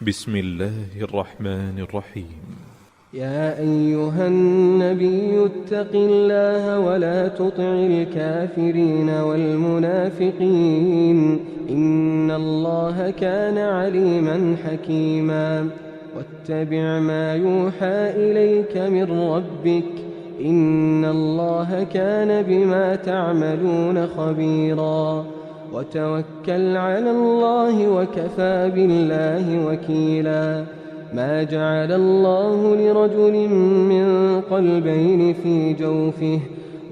بسم الله الرحمن الرحيم. يا أيها النبي اتق الله ولا تطع الكافرين والمنافقين إن الله كان عليما حكيما واتبع ما يوحى إليك من ربك إن الله كان بما تعملون خبيرا وتوكل على الله وكفى بالله وكيلا ما جعل الله لرجل من قلبين في جوفه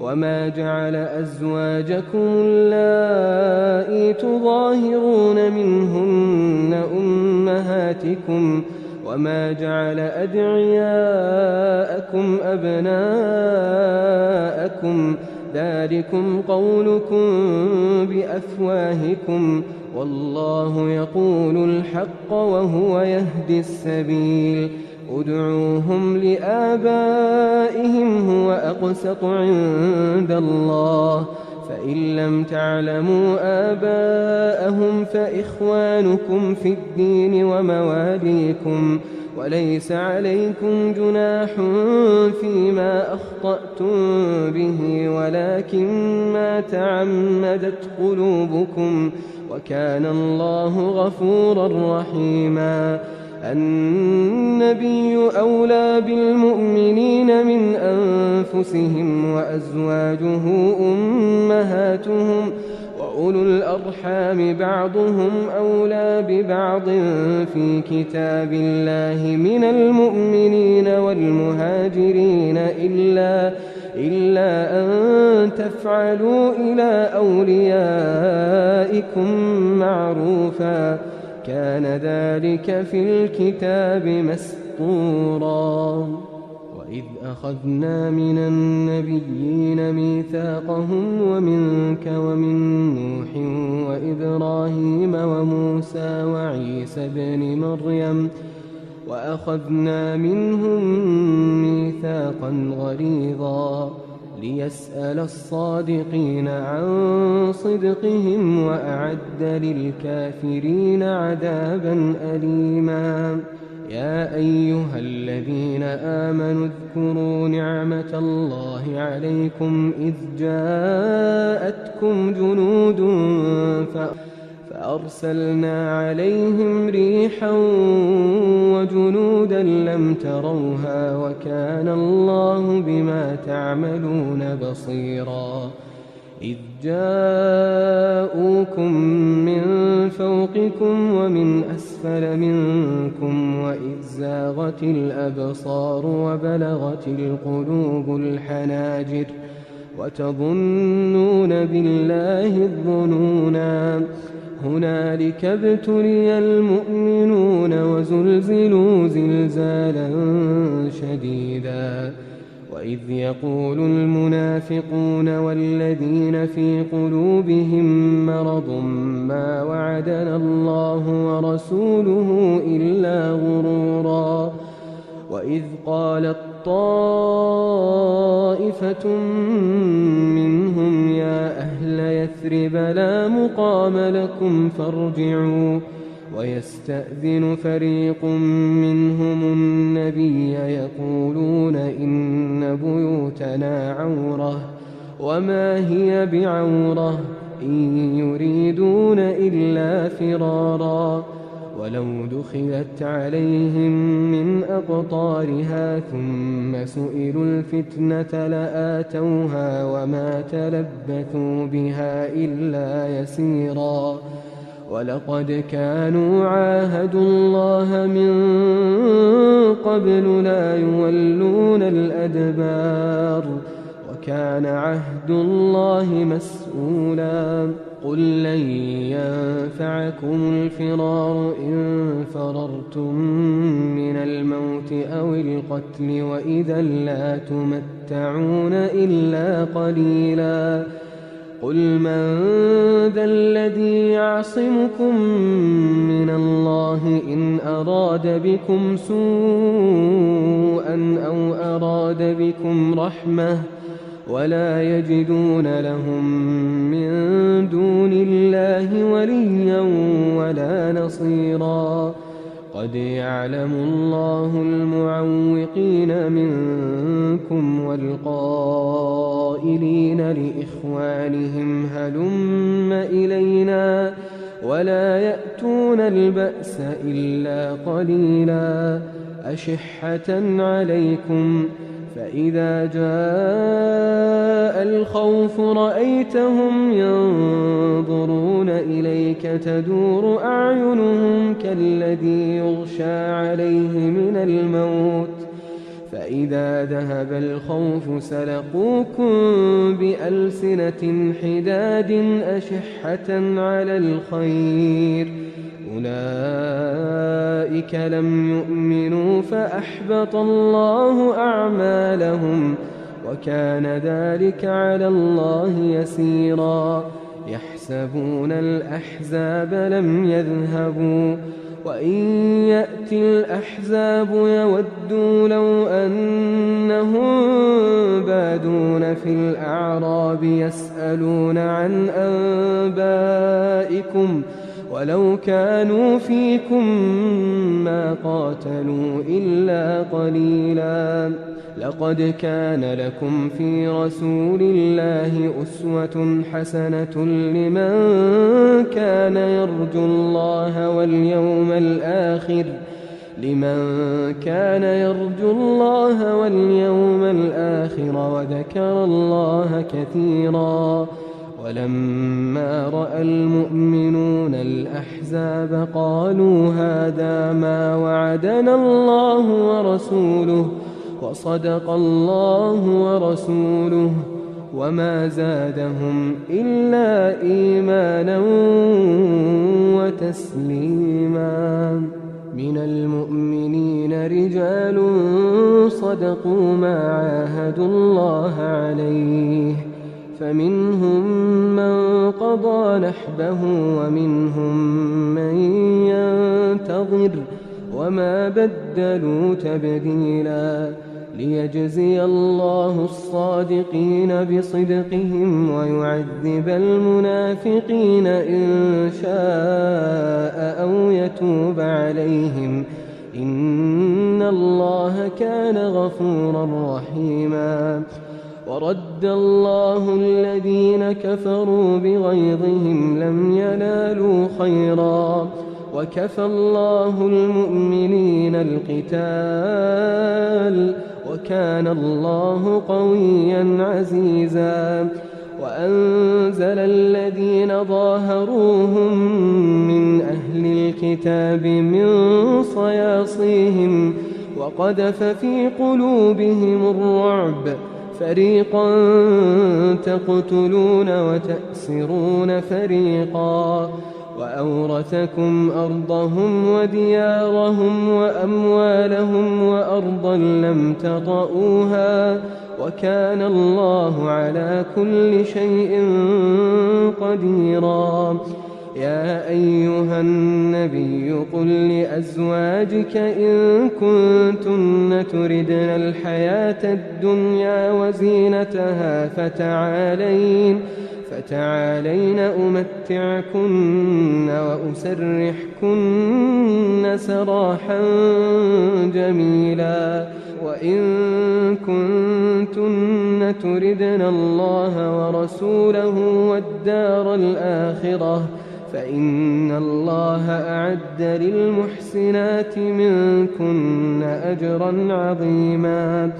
وما جعل أزواجكم اللائي تظاهرون منهن أمهاتكم وما جعل أدعياءكم أبناءكم ذلكم قولكم بأفواهكم والله يقول الحق وهو يهدي السبيل ادعوهم لآبائهم هو أقسط عند الله فإن لم تعلموا آباءهم فإخوانكم في الدين ومواليكم وليس عليكم جناح فيما أخطأتم به ولكن ما تعمدت قلوبكم وكان الله غفورا رحيما النبي أولى بالمؤمنين من أنفسهم وأزواجه أمهاتهم وأولو الأرحام بعضهم أولى ببعض في كتاب الله من المؤمنين والمهاجرين إلا أن تفعلوا إلى أوليائكم معروفا كان ذلك في الكتاب مسطورا وإذ أخذنا من النبيين ميثاقهم ومنك ومن نوح وإبراهيم وموسى وعيسى بن مريم وأخذنا منهم ميثاقا غليظا ليسأل الصادقين عن صدقهم وأعد للكافرين عذابا أليما يا أيها الذين آمنوا اذكروا نعمة الله عليكم إذ جاءتكم جنود فأرسلنا عليهم ريحا وجنودا لم تروها وكان الله بما تعملون بصيرا إذ جاءوكم من فوقكم ومن أسفل منكم وإذ زاغت الأبصار وبلغت القلوب الحناجر وتظنون بالله الظنونا هنالك ابتلي المؤمنون وزلزلوا زلزالا شديدا وإذ يقول المنافقون والذين في قلوبهم مرض ما وعدنا الله ورسوله إلا غرورا وإذ قالت طائفة منهم يا أهل يثرب لا مقام لكم فارجعوا ويستأذن فريق منهم النبي يقولون إن بيوتنا عورة وما هي بعورة إن يريدون إلا فرارا ولو دخلت عليهم من أقطارها ثم سئلوا الفتنة لآتوها وما تلبثوا بها إلا يسيرا ولقد كانوا عاهدوا الله من قبل لا يولون الأدبار وكان عهد الله مسؤولا قل لن ينفعكم الفرار إن فررتم من الموت أو القتل وإذا لا تمتعون إلا قليلا قل من ذا الذي يعصمكم من الله إن أراد بكم سوءا أو أراد بكم رحمة ولا يجدون لهم من دون الله وليا ولا نصيرا قد يعلم الله المعوقين منكم والقائلين لإخوانهم هلم إلينا ولا يأتون البأس إلا قليلا أشحة عليكم فإذا جاء الخوف رأيتهم ينظرون إليك تدور أعينهم كالذي يغشى عليه من الموت فإذا ذهب الخوف سلقوكم بألسنة حداد أشحة على الخير أولئك لم يؤمنوا فأحبط الله أعمالهم وكان ذلك على الله يسيرا يحسبون الأحزاب لم يذهبوا وإن يأتي الأحزاب يودوا لو أنهم بادون في الأعراب يسألون عن أنبائكم ولو كانوا فيكم ما قاتلوا إلا قليلا لقد كان لكم في رسول الله أسوة حسنة لمن كان يرجو الله واليوم الآخر وذكر الله كثيرا ولما رأى المؤمنون الأحزاب قالوا هذا ما وعدنا الله ورسوله وصدق الله ورسوله وما زادهم إلا إيمانا وتسليما من المؤمنين رجال صدقوا ما عاهدوا الله عليه فمنهم من قضى نحبه ومنهم من ينتظر وما بدلوا تبديلا ليجزي الله الصادقين بصدقهم ويعذب المنافقين إن شاء أو يتوب عليهم إن الله كان غفورا رحيما ورد الله الذين كفروا بغيظهم لم ينالوا خيرا وكفى الله المؤمنين القتال وكان الله قويا عزيزا وأنزل الذين ظاهروهم من أهل الكتاب من صياصيهم وقذف في قلوبهم الرعب فريقا تقتلون وتأسرون فريقا وأورثكم أرضهم وديارهم وأموالهم وأرضا لم تطئوها وكان الله على كل شيء قديرا يا أيها النبي قل لأزواجك إن كنتن تردن الحياة الدنيا وزينتها فتعالين أمتعكن وأسرحكن سراحا جميلا وإن كنتن تردن الله ورسوله والدار الآخرة فإن الله أعد للمحسنات منكن أجرا عظيما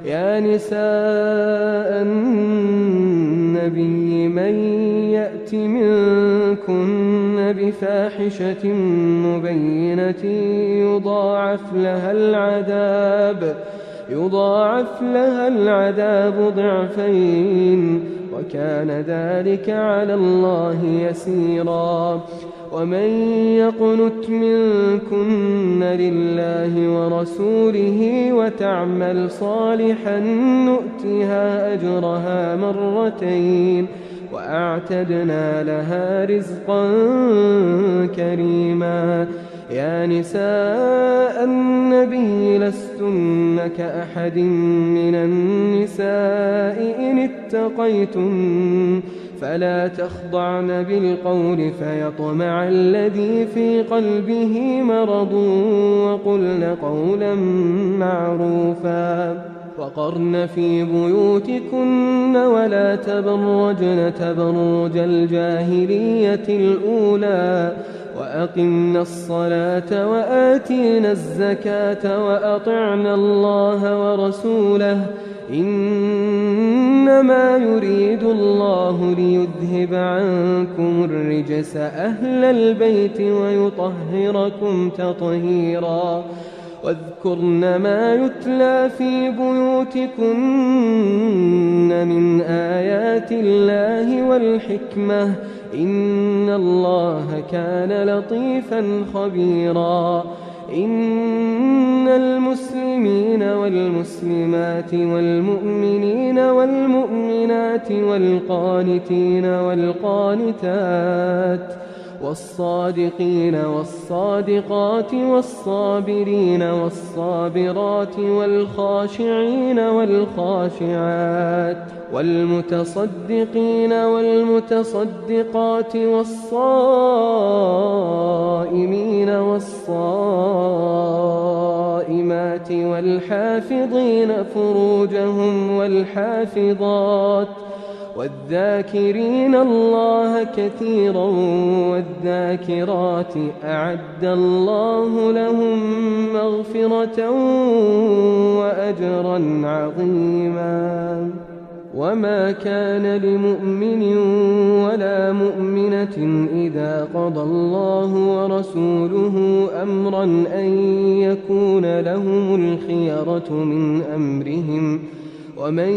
يا نساء النبي من يأت منكن بفاحشة مبينة يضاعف لها العذاب ضعفين وكان ذلك على الله يسيرا ومن يقنت منكن لله ورسوله وتعمل صالحا نؤتها أجرها مرتين وأعتدنا لها رزقا كريما يا نساء النبي لستن كأحد من النساء إن اتقيتن فلا تخضعن بالقول فيطمع الذي في قلبه مرض وقلن قولا معروفا وقرن في بيوتكن ولا تبرجن تبرج الجاهلية الأولى وأقمنا الصلاة وآتينا الزكاة وأطعنا الله ورسوله إنما يريد الله ليذهب عنكم الرجس أهل البيت ويطهركم تطهيرا واذكرن ما يتلى في بيوتكن من آيات الله والحكمة إن الله كان لطيفا خبيرا إن المسلمين والمسلمات والمؤمنين والمؤمنات والقانتين والقانتات والصادقين والصادقات والصابرين والصابرات والخاشعين والخاشعات والمتصدقين والمتصدقات والصائمين والصائمات والحافظين فروجهم والحافظات والذاكرين الله كثيرا والذاكرات أعد الله لهم مغفرة وأجرا عظيما وما كان لمؤمن ولا مؤمنة إذا قضى الله ورسوله أمرا أن يكون لهم الخيرة من أمرهم ومن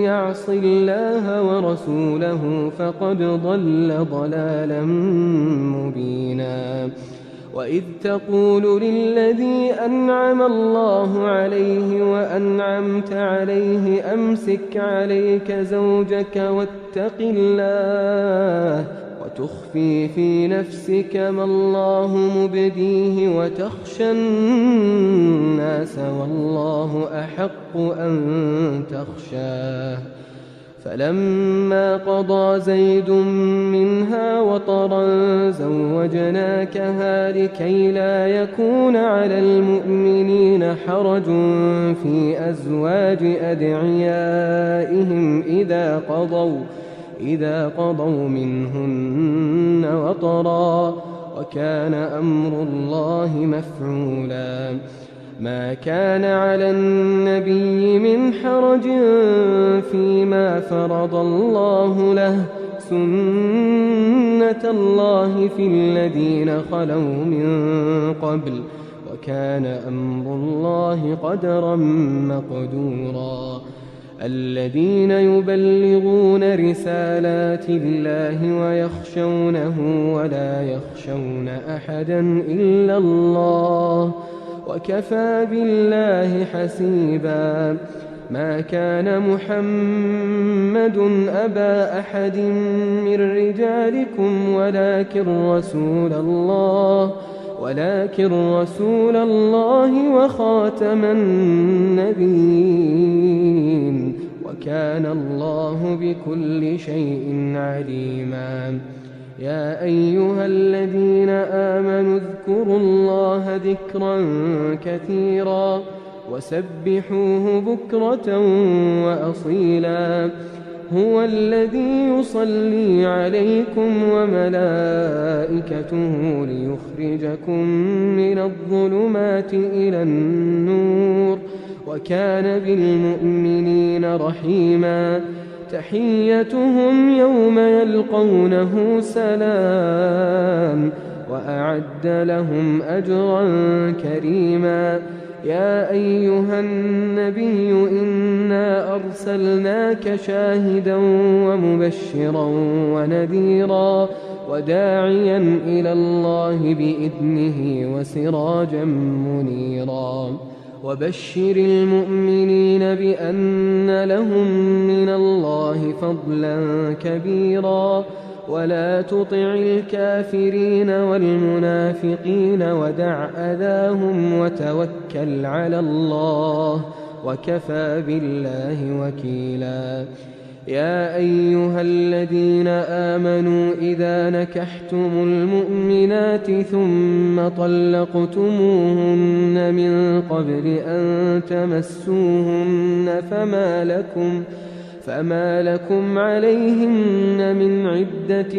يعص الله ورسوله فقد ضل ضلالا مبينا وإذ تقول للذي أنعم الله عليه وأنعمت عليه أمسك عليك زوجك واتق الله وتخفي في نفسك ما الله مبديه وتخشى الناس والله أحق أن تخشاه فلما قضى زيد منها وطرا زوجناكها لكي لا يكون على المؤمنين حرج في أزواج أدعيائهم إذا قضوا منهن وطرا وكان أمر الله مفعولا ما كان على النبي من حرج فيما فرض الله له سنة الله في الذين خلوا من قبل وكان أمر الله قدرا مقدورا الذين يبلغون رسالات الله ويخشونه ولا يخشون أحدا إلا الله وكفى بالله حسيبا ما كان محمد أبا أحد من رجالكم ولكن رسول الله وخاتم النبيين وكان الله بكل شيء عليما يا أيها الذين آمنوا اذكروا الله ذكرا كثيرا وسبحوه بكرة وأصيلا هو الذي يصلي عليكم وملائكته ليخرجكم من الظلمات إلى النور وكان بالمؤمنين رحيما تحيتهم يوم يلقونه سلام وأعد لهم أجرا كريما يا أيها النبي إنا أرسلناك شاهدا ومبشرا ونذيرا وداعيا إلى الله بإذنه وسراجا منيرا وبشر المؤمنين بأن لهم من الله فضلا كبيرا ولا تطع الكافرين والمنافقين ودع أذاهم وتوكل على الله وكفى بالله وكيلا يا أيها الذين آمنوا إذا نكحتم المؤمنات ثم طلقتموهن من قبل أن تمسوهن فما لكم عليهن من عدة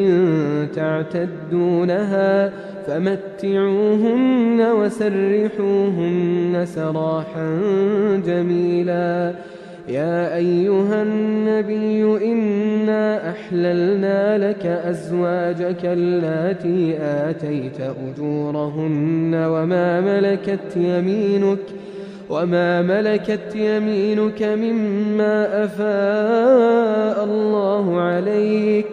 تعتدونها فمتعوهن وسرحوهن سراحا جميلا. يا أيها النبي إنا أحللنا لك أزواجك اللاتي آتيت أجورهن وما ملكت يمينك مما أفاء الله عليك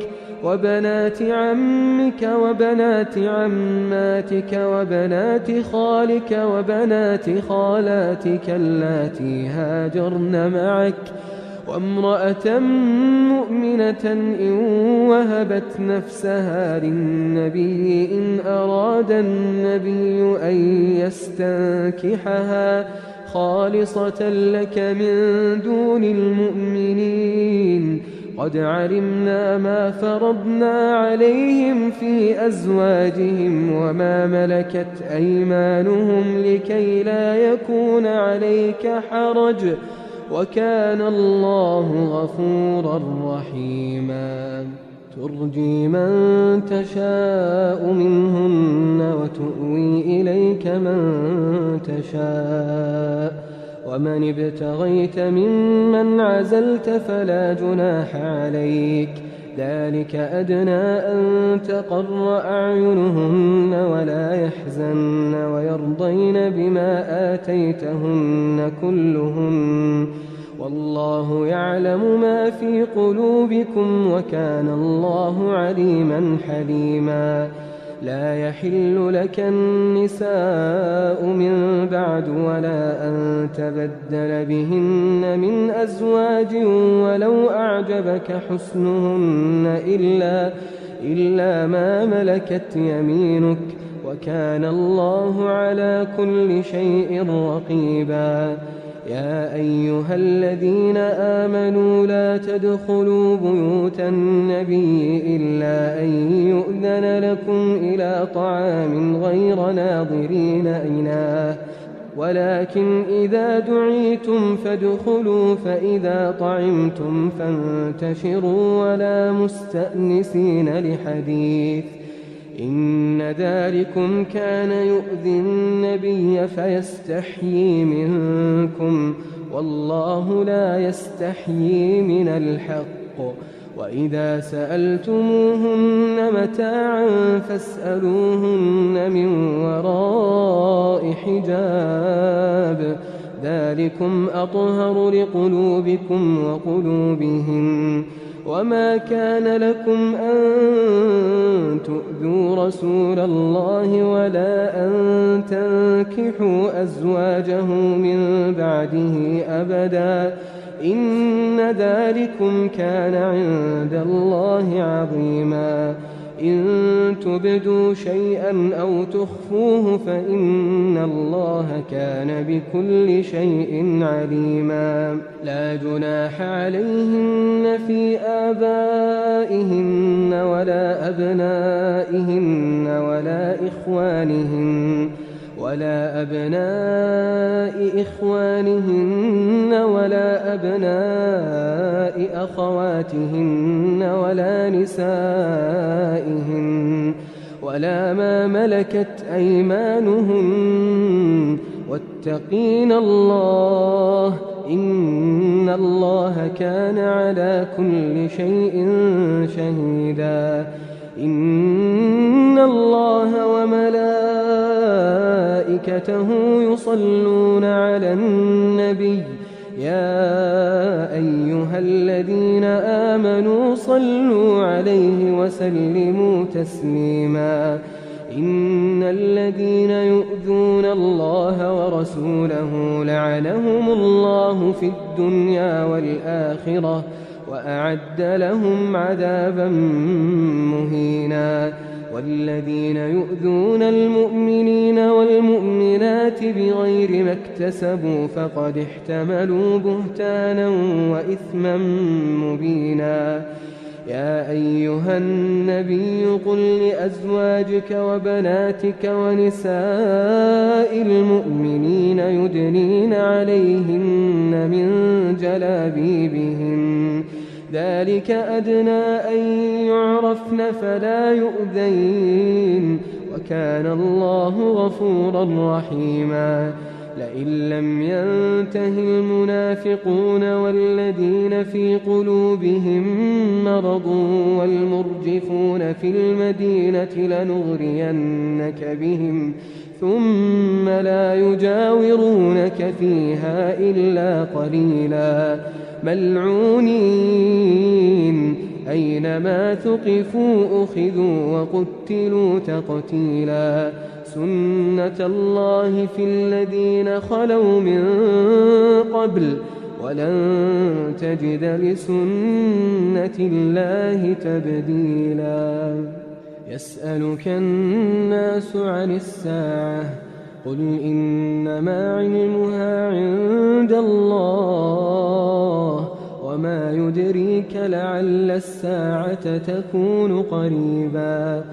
وبنات عمك وبنات عماتك وبنات خالك وبنات خالاتك اللاتي هاجرن معك وامرأة مؤمنة إن وهبت نفسها للنبي إن أراد النبي أن يستنكحها خالصة لك من دون المؤمنين. قد علمنا ما فرضنا عليهم في أزواجهم وما ملكت أيمانهم لكي لا يكون عليك حرج وكان الله غفورا رحيما. ترجي من تشاء منهن وتؤوي إليك من تشاء ومن ابتغيت ممن عزلت فلا جناح عليك ذلك أدنى أن تقر أعينهن ولا يحزن ويرضين بما آتيتهن كلهن والله يعلم ما في قلوبكم وكان الله عليما حليما. لا يحل لك النساء من بعد ولا أن تبدل بهن من أزواج ولو أعجبك حسنهن إلا ما ملكت يمينك وكان الله على كل شيء رقيبا. يا أيها الذين آمنوا لا تدخلوا بيوت النبي إلا أن يؤذن لكم إلى طعام غير ناظرين إناه ولكن إذا دعيتم فادخلوا فإذا طعمتم فانتشروا ولا مستأنسين لحديث إن ذلكم كان يؤذي النبي فيستحيي منكم والله لا يستحيي من الحق. وإذا سألتموهن متاعا فاسألوهن من وراء حجاب ذلكم أطهر لقلوبكم وقلوبهم. وما كان لكم أن تؤذوا رسول الله ولا أن تنكحوا أزواجه من بعده أبدا إن ذلكم كان عند الله عظيما. إن تبدوا شيئا أو تخفوه فإن الله كان بكل شيء عليما. لا جناح عليهن في آبائهن ولا أبنائهن ولا أبناء إخوانهن ولا أبناء أخواتهن ولا نسائهن ولا ما ملكت أيمانهن واتقين الله إن الله كان على كل شيء شهيدا. إن الله وملائكته يصلون على النبي يا أيها الذين آمنوا صلوا عليه وسلموا تسليما. إن الذين يؤذون الله ورسوله لعنهم الله في الدنيا والآخرة وأعد لهم عذابا مهينا. والذين يؤذون المؤمنين والمؤمنات بغير ما اكتسبوا فقد احتملوا بهتانا وإثما مبينا. يا أيها النبي قل لأزواجك وبناتك ونساء المؤمنين يدنين عليهن من جلابيبهن ذلك أدنى أن يعرفن فلا يؤذين وكان الله غفورا رحيما. لئن لم ينته المنافقون والذين في قلوبهم مرض والمرجفون في المدينة لنغرينك بهم ثم لا يجاورونك فيها إلا قليلا ملعونين أينما ثقفوا أخذوا وقتلوا تقتيلا. سنة الله في الذين خلوا من قبل ولن تجد لسنة الله تبديلا. يسألك الناس عن الساعة قل إنما علمها عند الله وما يدريك لعل الساعة تكون قريبا.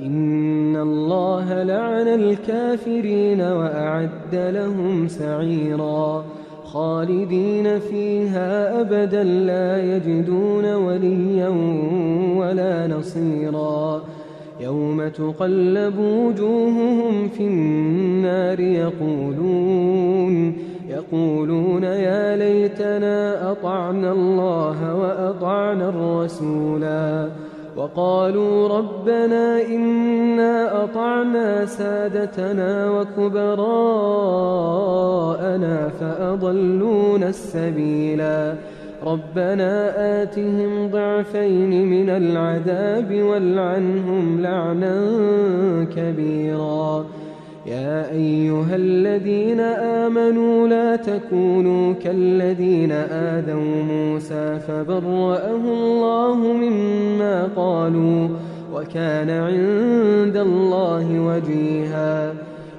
إن الله لعن الكافرين وأعد لهم سعيرا خالدين فيها أبدا لا يجدون وليا ولا نصيرا. يوم تقلب وجوههم في النار يقولون يا ليتنا أطعنا الله وأطعنا الرسولا وقالوا ربنا إنا أطعنا سادتنا وكبراءنا فأضلونا السبيلا. ربنا آتهم ضعفين من العذاب والعنهم لعنا كبيرا. يا أيها الذين آمنوا لا تكونوا كالذين آذوا موسى فبرأه الله مما قالوا وكان عند الله وجيها.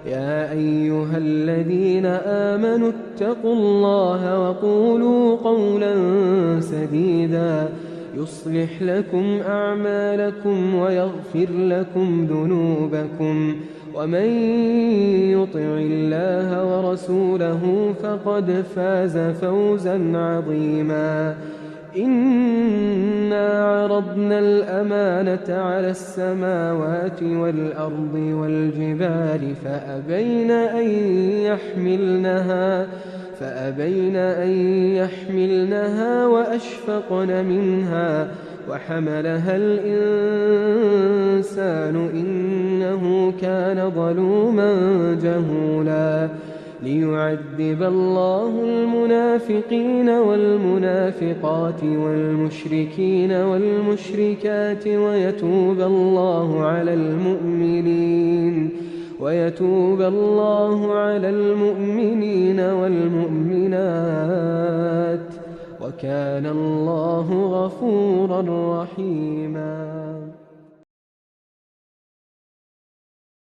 يا أيها الذين آمنوا اتقوا الله وقولوا قولا سديدا يصلح لكم أعمالكم ويغفر لكم ذنوبكم ومن يطع الله ورسوله فقد فاز فوزا عظيما. إنا عرضنا الأمانة على السماوات والأرض والجبال فأبين أن يحملنها وأشفقن منها وحملها الإنسان إنه كان ظلوما جهولا. ليعذب الله المنافقين والمنافقات والمشركين والمشركات ويتوب الله على المؤمنين والمؤمنات وكان الله غفورا رحيما.